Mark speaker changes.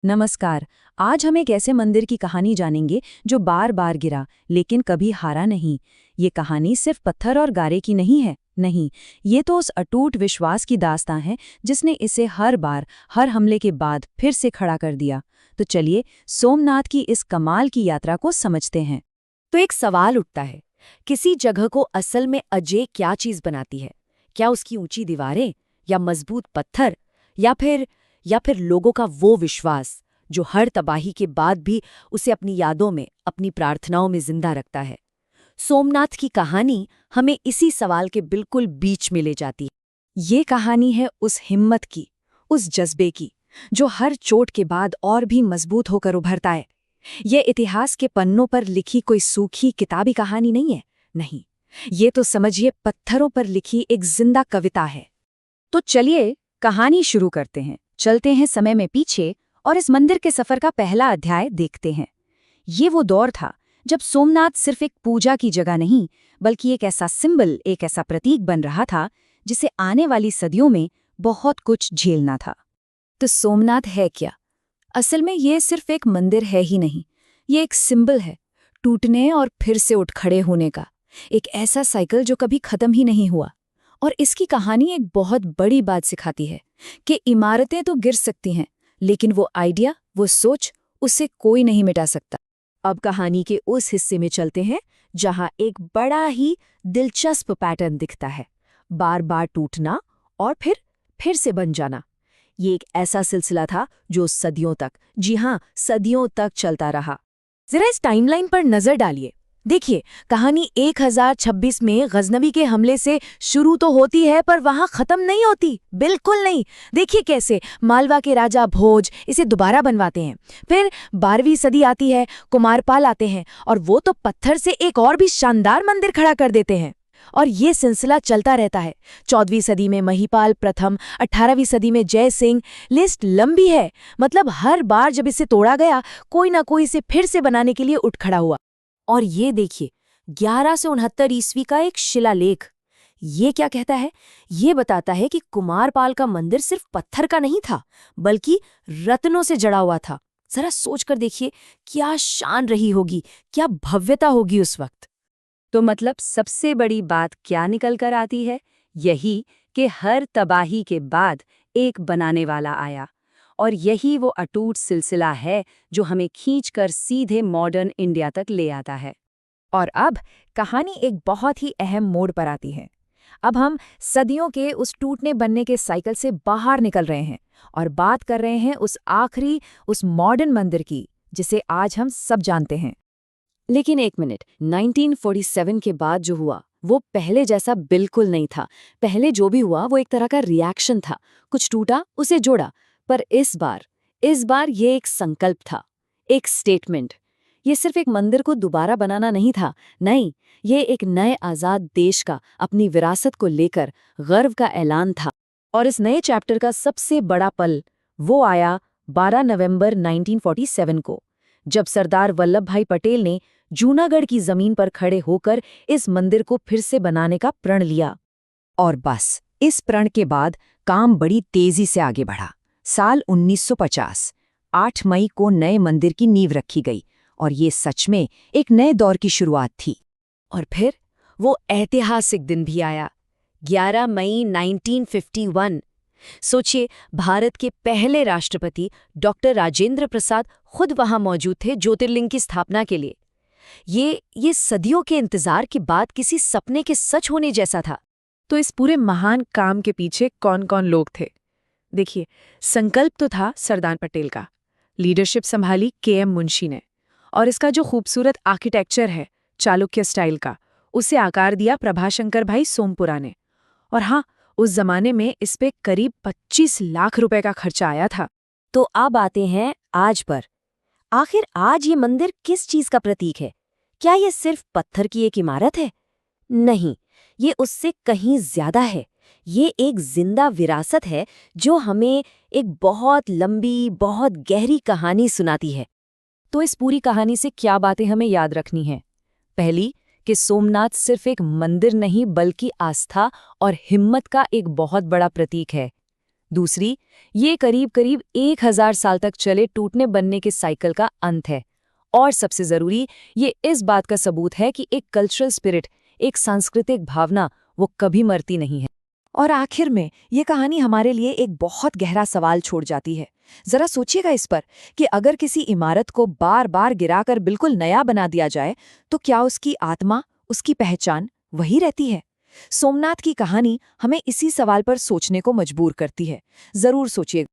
Speaker 1: नमस्कार। आज हम एक ऐसे मंदिर की कहानी जानेंगे जो बार बार गिरा लेकिन कभी हारा नहीं। ये कहानी सिर्फ पत्थर और गारे की नहीं है, नहीं, ये तो उस अटूट विश्वास की दास्तां है जिसने इसे हर बार, हर हमले के बाद फिर से खड़ा कर दिया। तो चलिए सोमनाथ की इस कमाल की यात्रा को समझते हैं।
Speaker 2: तो एक सवाल उठता है, किसी जगह को असल में अजय क्या चीज बनाती है? क्या उसकी ऊंची दीवारें, या मजबूत पत्थर, या फिर लोगों का वो विश्वास जो हर तबाही के बाद भी उसे अपनी यादों में, अपनी प्रार्थनाओं में जिंदा रखता है? सोमनाथ की कहानी हमें इसी सवाल के बिल्कुल बीच में ले जाती है।
Speaker 1: ये कहानी है उस हिम्मत की, उस जज्बे की, जो हर चोट के बाद और भी मजबूत होकर उभरता है। ये इतिहास के पन्नों पर लिखी कोई सूखी किताबी कहानी नहीं है, नहीं, ये तो समझिए पत्थरों पर लिखी एक जिंदा कविता है। तो चलिए कहानी शुरू करते हैं, चलते हैं समय में पीछे और इस मंदिर के सफर का पहला अध्याय देखते हैं। ये वो दौर था जब सोमनाथ सिर्फ एक पूजा की जगह नहीं, बल्कि एक ऐसा सिंबल, एक ऐसा प्रतीक बन रहा था जिसे आने वाली सदियों में बहुत कुछ झेलना था। तो सोमनाथ है क्या? असल में ये सिर्फ एक मंदिर है ही नहीं, ये एक सिंबल है, टूटने और फिर से उठ खड़े होने का, एक ऐसा साइकिल जो कभी खत्म ही नहीं हुआ। और इसकी कहानी एक बहुत बड़ी बात सिखाती है कि इमारतें तो गिर सकती हैं, लेकिन वो आइडिया, वो सोच, उसे कोई नहीं मिटा सकता।
Speaker 2: अब कहानी के उस हिस्से में चलते हैं जहां एक बड़ा ही दिलचस्प पैटर्न दिखता है, बार बार टूटना और फिर से बन जाना। ये एक ऐसा सिलसिला था जो सदियों तक, जी हां, सदियों तक चलता रहा। जरा इस टाइमलाइन पर नजर डालिए। देखिए, कहानी 1026 में गजनवी के हमले से शुरू तो होती है, पर वहां खत्म नहीं होती, बिल्कुल नहीं। देखिए कैसे मालवा के राजा भोज इसे दोबारा बनवाते हैं। फिर 12वीं सदी आती है, कुमारपाल आते हैं और वो तो पत्थर से एक और भी शानदार मंदिर खड़ा कर देते हैं। और ये सिलसिला चलता रहता है। 14वीं सदी में महिपाल प्रथम, 18वीं सदी में जय सिंह, लिस्ट लंबी है। मतलब हर बार जब इसे तोड़ा गया, कोई ना कोई इसे फिर से बनाने के लिए उठ खड़ा हुआ। और ये देखिए, 1169 ईस्वी का एक शिलालेख, ये क्या कहता है? ये बताता है कि कुमारपाल का मंदिर सिर्फ पत्थर का नहीं था, बल्कि रत्नों से जड़ा हुआ था। जरा सोचकर देखिए, क्या शान रही होगी, क्या भव्यता होगी उस वक्त।
Speaker 1: तो मतलब सबसे बड़ी बात क्या निकल कर आती है? यही कि हर तबाही के बाद एक बनाने वाला आया। और यही वो अटूट सिलसिला है जो हमें खींचकर सीधे मॉडर्न इंडिया तक ले आता है।
Speaker 2: और अब कहानी एक बहुत ही अहम मोड़ पर आती है। अब हम सदियों के उस टूटने बनने के साइकिल से बाहर निकल रहे हैं और बात कर रहे हैं उस आखिरी, उस मॉडर्न मंदिर की, जिसे आज हम सब जानते हैं। लेकिन एक मिनट, 1947 के बाद जो हुआ वो पहले जैसा बिल्कुल नहीं था। पहले जो भी हुआ वो एक तरह का रिएक्शन था, कुछ टूटा, उसे जोड़ा। पर इस बार ये एक संकल्प था, एक स्टेटमेंट। ये सिर्फ एक मंदिर को दोबारा बनाना नहीं था, नहीं, ये एक नए आज़ाद देश का, अपनी विरासत को लेकर गर्व का ऐलान था। और इस नए चैप्टर का सबसे बड़ा पल वो आया 12 नवंबर 1947 को, जब सरदार वल्लभ भाई पटेल ने जूनागढ़ की जमीन पर खड़े होकर इस मंदिर को फिर से बनाने का प्रण लिया।
Speaker 1: और बस इस प्रण के बाद काम बड़ी तेजी से आगे बढ़ा। साल 1950, 8 मई को नए मंदिर की नींव रखी गई और ये सच में एक नए दौर की शुरुआत थी।
Speaker 2: और फिर वो ऐतिहासिक दिन भी आया, 11 मई 1951। सोचिए, भारत के पहले राष्ट्रपति डॉक्टर राजेंद्र प्रसाद खुद वहां मौजूद थे ज्योतिर्लिंग की स्थापना के लिए। ये सदियों के इंतजार के बाद किसी सपने के सच होने जैसा था।
Speaker 3: तो इस पूरे महान काम के पीछे कौन कौन लोग थे? देखिए, संकल्प तो था सरदार पटेल का, लीडरशिप संभाली के.एम. मुंशी ने, और इसका जो खूबसूरत आर्किटेक्चर है चालुक्य स्टाइल का, उसे आकार दिया प्रभाशंकर भाई सोमपुरा ने। और हाँ, उस जमाने में इस पे करीब 25 लाख रुपए का खर्चा आया था।
Speaker 2: तो अब आते हैं आज पर। आखिर आज ये मंदिर किस चीज का प्रतीक है? क्या ये सिर्फ पत्थर की एक इमारत है? नहीं, ये उससे कहीं ज्यादा है। ये एक जिंदा विरासत है जो हमें एक बहुत लंबी, बहुत गहरी कहानी सुनाती है।
Speaker 1: तो इस पूरी कहानी से क्या बातें हमें याद रखनी है? पहली, कि सोमनाथ सिर्फ एक मंदिर नहीं बल्कि आस्था और हिम्मत का एक बहुत बड़ा प्रतीक है। दूसरी, ये करीब करीब 1000 साल तक चले टूटने बनने के साइकिल का अंत है। और सबसे जरूरी, ये इस बात का सबूत है कि एक कल्चरल स्पिरिट, एक सांस्कृतिक भावना, वो कभी मरती नहीं है। और आखिर में ये कहानी हमारे लिए एक बहुत गहरा सवाल छोड़ जाती है। जरा सोचिएगा इस पर कि अगर किसी इमारत को बार बार गिराकर बिल्कुल नया बना दिया जाए, तो क्या उसकी आत्मा, उसकी पहचान वही रहती है? सोमनाथ की कहानी हमें इसी सवाल पर सोचने को मजबूर करती है। जरूर सोचिए।